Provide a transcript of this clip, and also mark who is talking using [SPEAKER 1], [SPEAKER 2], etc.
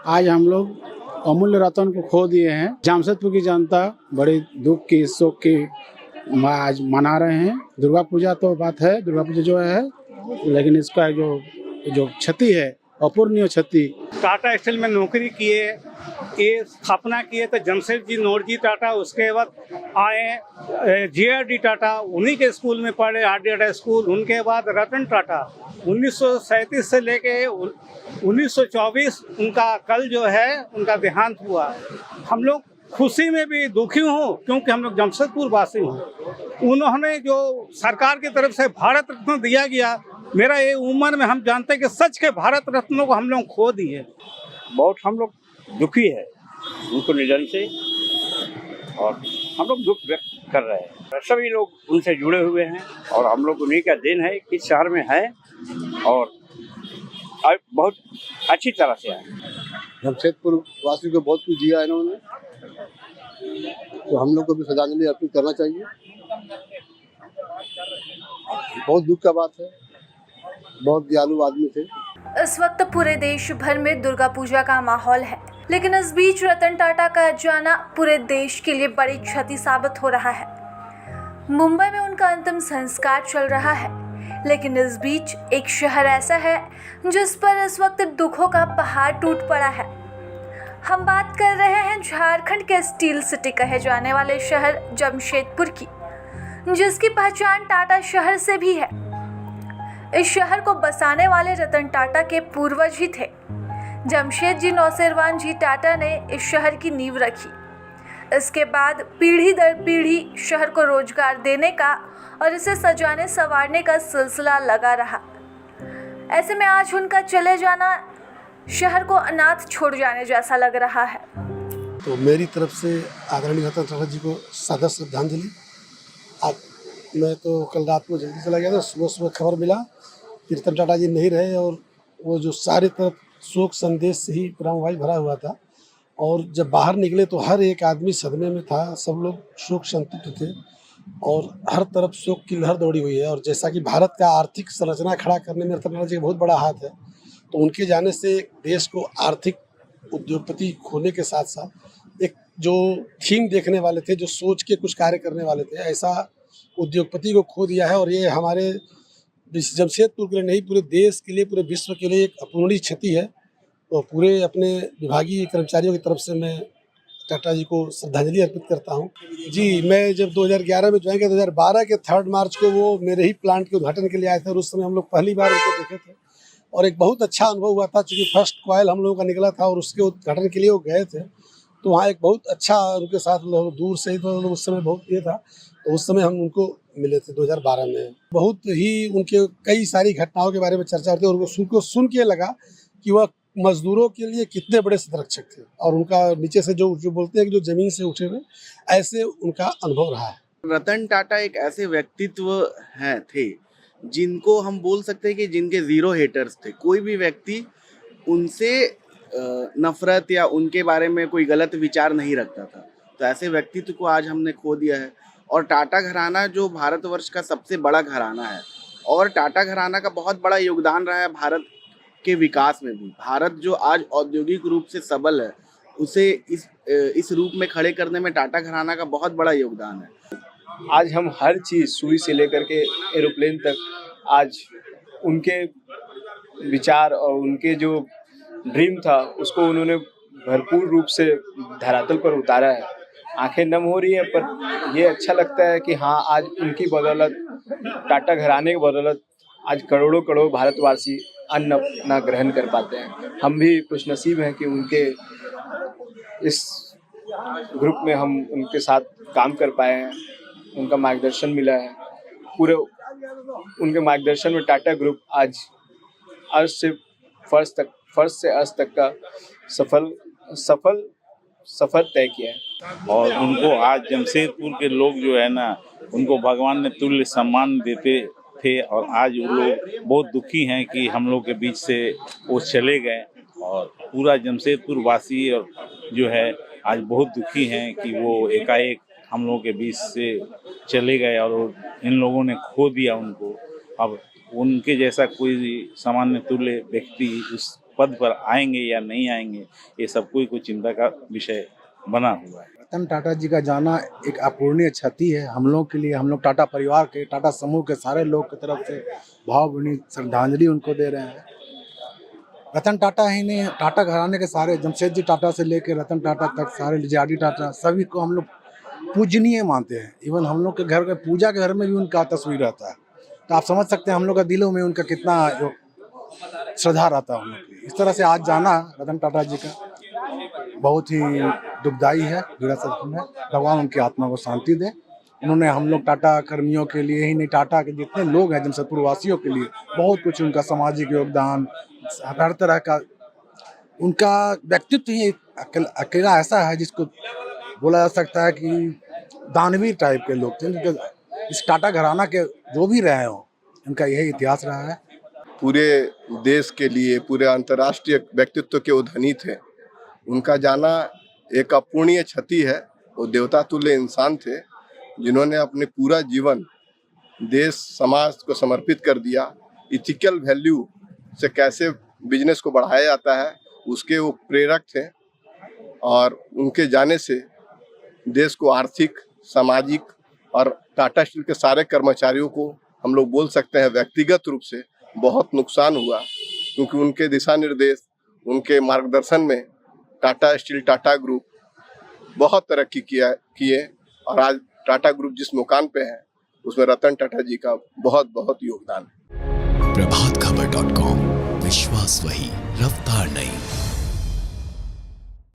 [SPEAKER 1] आज हम लोग अमूल्य रतन को खो दिए हैं। जमशेदपुर की जनता बड़ी दुख की, शोक की आज मना रहे हैं। दुर्गा पूजा तो बात है, दुर्गा पूजा जो है, लेकिन इसका जो क्षति है, अपूर्णीय क्षति।
[SPEAKER 2] टाटा स्टील में नौकरी किए, ये स्थापना किए तो जमशेद नौरजी टाटा, उसके बाद आए JRD टाटा, उन्हीं के स्कूल में पढ़े, RD टाटा स्कूल। उनके बाद रतन टाटा 1937 से लेके 1924 उनका कल जो है उनका देहांत हुआ। हम लोग खुशी में भी दुखी हूँ क्योंकि हम लोग जमशेदपुर वासी हूँ। उन्होंने जो सरकार की तरफ से भारत रत्न दिया गया, मेरा ये उम्र में हम जानते हैं कि सच के भारत रत्नों को हम लोग खो दिए।
[SPEAKER 3] बहुत हम लोग दुखी है उनको निधन से, और हम लोग दुख व्यक्त कर रहे हैं। सभी लोग उनसे जुड़े हुए हैं और हम लोग उन्हीं का दिन है कि शहर में है और बहुत अच्छी तरह से है।
[SPEAKER 4] जमशेदपुर वासी को बहुत कुछ दिया इन्होंने, तो हम लोग को भी श्रद्धांजलि अर्पित करना चाहिए। बहुत दुख का बात है, बहुत दयालु आदमी थे।
[SPEAKER 5] इस वक्त पूरे देश भर में दुर्गा पूजा का माहौल है, लेकिन इस बीच रतन टाटा का जाना पूरे देश के लिए बड़ी क्षति साबित हो रहा है। मुंबई में उनका अंतिम संस्कार चल रहा है, लेकिन इस बीच एक शहर ऐसा है जिस पर इस वक्त दुखों का पहाड़ टूट पड़ा है। हम बात कर रहे हैं झारखंड के स्टील सिटी कहे जाने वाले शहर जमशेदपुर की, जिसकी पहचान टाटा शहर से भी है। इस शहर को बसाने वाले रतन टाटा के पूर्वज ही थे। जमशेद जी नौसेरवान जी टाटा ने इस शहर की नींव रखी। इसके बाद पीढ़ी दर पीढ़ी शहर को रोजगार देने का और इसे सजाने संवारने का सिलसिला लगा रहा। ऐसे में आज उनका चले जाना शहर को अनाथ छोड़ जाने जैसा लग रहा है।
[SPEAKER 4] तो मेरी तरफ से आदरणीय रतन टाटा जी को सादर श्रद्धांजलि। मैं तो कल रात को जल्दी चला गया था, सुबह सुबह खबर मिला कि रतन टाटा जी नहीं रहे, और वो जो सारे तरफ शोक संदेश से ही पूरा मोबाइल भरा हुआ था। और जब बाहर निकले तो हर एक आदमी सदमे में था, सब लोग शोक संतप्त थे और हर तरफ शोक की लहर दौड़ी हुई है। और जैसा कि भारत का आर्थिक संरचना खड़ा करने में रतन टाटा जी का बहुत बड़ा हाथ है, तो उनके जाने से देश को आर्थिक उद्योगपति खोने के साथ साथ एक जो थीम देखने वाले थे, जो सोच के कुछ कार्य करने वाले थे, ऐसा उद्योगपति को खो दिया है। और ये हमारे जमशेदपुर के लिए नहीं, पूरे देश के लिए, पूरे विश्व के लिए एक अपूर्णीय क्षति है। तो पूरे अपने विभागीय कर्मचारियों की तरफ से मैं टाटा जी को श्रद्धांजलि अर्पित करता हूँ। जी, मैं जब 2011 में ज्वाइन किया, 2012 के 3 मार्च को वो मेरे ही प्लांट के उद्घाटन के लिए आए थे, और उस समय हम लोग पहली बार उनको देखे थे और एक बहुत अच्छा अनुभव हुआ था। चूँकि फर्स्ट कॉयल हम लोगों का निकला था और उसके उद्घाटन के लिए वो गए थे, तो वहाँ एक बहुत अच्छा उनके साथ दूर से ही, तो उस समय बहुत ये था, तो उस समय हम उनको मिले थे 2012 में। बहुत ही उनके कई सारी घटनाओं के बारे में चर्चा होती है, और उनको सुन के लगा कि वह मजदूरों के लिए कितने बड़े संरक्षक थे, और उनका नीचे से जो बोलते हैं कि जो जमीन से उठे हुए, ऐसे उनका अनुभव रहा है।
[SPEAKER 6] रतन टाटा एक ऐसे व्यक्तित्व थे जिनको हम बोल सकते हैं कि जिनके जीरो हेटर्स थे। कोई भी व्यक्ति उनसे नफरत या उनके बारे में कोई गलत विचार नहीं रखता था। तो ऐसे व्यक्तित्व को आज हमने खो दिया है। और टाटा घराना जो भारतवर्ष का सबसे बड़ा घराना है, और टाटा घराना का बहुत बड़ा योगदान रहा है भारत के विकास में भी। भारत जो आज औद्योगिक रूप से सबल है, उसे इस रूप में खड़े करने में टाटा घराना का बहुत बड़ा योगदान है।
[SPEAKER 7] आज हम हर चीज़, सुई से लेकर के एरोप्लेन तक, आज उनके विचार और उनके जो ड्रीम था उसको उन्होंने भरपूर रूप से धरातल पर उतारा है। आंखें नम हो रही है, पर ये अच्छा लगता है कि हाँ, आज उनकी बदौलत, टाटा घराने की बदौलत आज करोड़ों करोड़ भारतवासी अन्न अपना ग्रहण कर पाते हैं। हम भी खुशनसीब हैं कि उनके इस ग्रुप में हम उनके साथ काम कर पाए हैं, उनका मार्गदर्शन मिला है। पूरे उनके मार्गदर्शन में टाटा ग्रुप आज अर्श से फर्श तक, फर्श से अर्श तक का सफर तय किया है।
[SPEAKER 8] और उनको आज जमशेदपुर के लोग जो है ना, उनको भगवान ने तुल्य सम्मान देते थे, और आज वो लोग बहुत दुखी हैं कि हम लोग के बीच से वो चले गए। और पूरा जमशेदपुर वासी और जो है आज बहुत दुखी हैं कि वो एकाएक हम लोगों के बीच से चले गए, और इन लोगों ने खो दिया उनको। अब उनके जैसा कोई सामान्य तुल्य व्यक्ति उस पद पर आएंगे या नहीं आएंगे, ये सब कोई चिंता का विषय बना हुआ है।
[SPEAKER 9] रतन टाटा जी का जाना एक अपूरणीय क्षति है हम लोग के लिए। हम लोग टाटा परिवार के, टाटा समूह के सारे लोग की तरफ से भावभीनी श्रद्धांजलि उनको दे रहे हैं। रतन टाटा ही नहीं, टाटा घराने के सारे, जमशेद जी टाटा से लेकर रतन टाटा तक, सारे JRD टाटा, सभी को हम लोग पूजनीय मानते हैं। इवन हम लोग के घर के पूजा के घर में भी उनका तस्वीर रहता है, तो आप समझ सकते हैं हम लोग के दिलों में उनका कितना श्रद्धा रहता है हम लोग की। इस तरह से आज जाना रतन टाटा जी का बहुत ही दुखदाई है, विरासत में। भगवान उनकी आत्मा को शांति दे। उन्होंने हम लोग टाटा कर्मियों के लिए ही नहीं, टाटा के जितने लोग हैं जमशेदपुर वासियों के लिए बहुत कुछ, उनका सामाजिक योगदान, हर तरह का उनका व्यक्तित्व ही अकेला ऐसा है जिसको बोला जा सकता है कि दानवीर टाइप के लोग थे। इस टाटा घराना के जो भी रहे हो, उनका यही इतिहास रहा है।
[SPEAKER 10] पूरे देश के लिए, पूरे अंतर्राष्ट्रीय व्यक्तित्व के वो धनी थे। उनका जाना एक अपूरणीय क्षति है। वो देवता तुल्य इंसान थे जिन्होंने अपने पूरा जीवन देश समाज को समर्पित कर दिया। इथिकल वैल्यू से कैसे बिजनेस को बढ़ाया जाता है उसके वो प्रेरक थे, और उनके जाने से देश को आर्थिक, सामाजिक और टाटा स्टील के सारे कर्मचारियों को हम लोग बोल सकते हैं व्यक्तिगत रूप से बहुत नुकसान हुआ, क्योंकि उनके दिशा निर्देश, उनके मार्गदर्शन में टाटा स्टील, टाटा ग्रुप बहुत तरक्की किए और आज टाटा ग्रुप जिस मुकाम पे है उसमें रतन टाटा जी का बहुत बहुत योगदान है।
[SPEAKER 11] प्रभातखबर.com, विश्वास वही, रफ्तार नहीं।